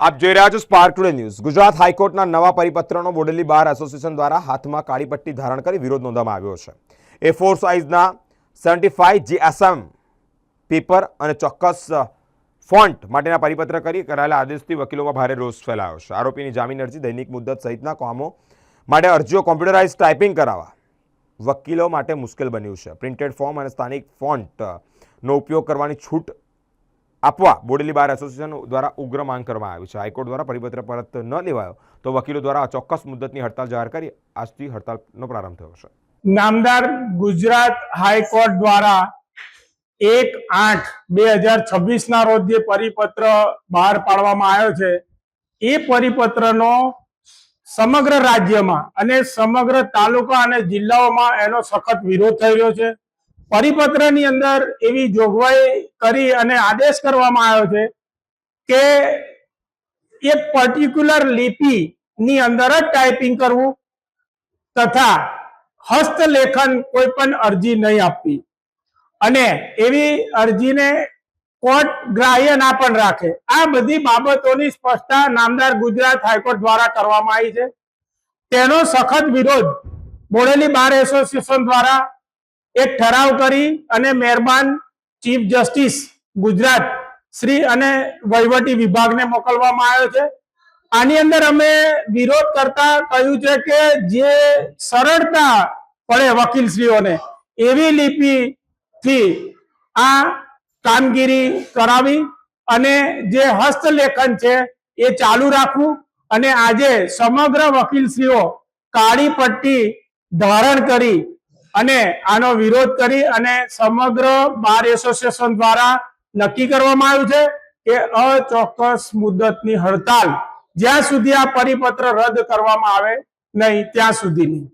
આપ જોઈ રહ્યા છો સ્પાર્ક ટુડે ન્યૂઝ। ગુજરાત હાઈકોર્ટના નવા પરિપત્રનો બોડેલી બાર એસોસિએશન દ્વારા હાથમાં કાળી પટ્ટી ધારણ કરી વિરોધ નોંધવામાં આવ્યો છે। A4 સાઇઝના 75 GSM પેપર અને ચોક્કસ ફોન્ટ માટેના પરિપત્ર કરી કરાયેલા આદેશથી વકીલોમાં ભારે રોષ ફેલાયો છે। આરોપીની જામીન અરજી, દૈનિક મુદ્દત સહિતના કામો માટે અરજીઓ કોમ્પ્યુટરાઇઝ ટાઈપિંગ કરાવવા વકીલો માટે મુશ્કેલ બન્યું છે। પ્રિન્ટેડ ફોર્મ અને સ્થાનિક ફોન્ટનો ઉપયોગ કરવાની છૂટ આપવા બોડેલી બાર એસોસિએશન દ્વારા ઉગ્ર માંગ કરવામાં આવી છે। હાઈકોર્ટ દ્વારા પરિપત્ર પરત ન લેવાયો તો વકીલો દ્વારા ચોક્કસ મુદ્દતની હડતાલ જાહેર કરી આજથી હડતાલનો પ્રારંભ થયો છે। નામદાર ગુજરાત હાઈકોર્ટ દ્વારા 1/8/2026 ના રોજ જે પરિપત્ર બહાર પાડવામાં આવ્યો છે એ પરિપત્રનો સમગ્ર રાજ્યમાં અને સમગ્ર તાલુકા અને જિલ્લાઓમાં એનો સખત વિરોધ થઈ રહ્યો છે। પરિપત્રની અંદર એવી જોગવાઈ કરી અને આદેશ કરવામાં આવ્યો છે કે એક પર્ટિક્યુલર લિપિની અંદર જ ટાઈપિંગ કરવું તથા હસ્તલેખન કોઈ પણ અરજી નહીં આપવી અને એવી અરજીને કોર્ટ ગ્રાહ્ય ના પણ રાખે। આ બધી બાબતોની સ્પષ્ટતા નામદાર ગુજરાત હાઈકોર્ટ દ્વારા કરવામાં આવી છે। તેનો સખત વિરોધ બોડેલી બાર એસોસિએશન દ્વારા એક ઠરાવ કરી અને મહેરબાન ચીફ જસ્ટિસ ગુજરાત શ્રી અને વહીવટી વિભાગને મોકલવામાં આવ્યો છે। આની અંદર અમે વિરોધ કરતા કહ્યું છે કે જે સરળતા પડે વકીલશ્રીઓને એવી લિપિથી આ કામગીરી કરાવી અને જે હસ્તલેખન છે એ ચાલુ રાખવું અને આજે સમગ્ર વકીલશ્રીઓ કાળી પટ્ટી ધારણ કરી અને આનો વિરોધ કરી અને સમગ્ર બાર એસોસિએશન દ્વારા નક્કી કરવામાં આવ્યું છે કે અચોક્કસ મુદ્દતની હડતાલ જ્યાં સુધી આ પરિપત્ર રદ કરવામાં આવે નહીં ત્યાં સુધીની।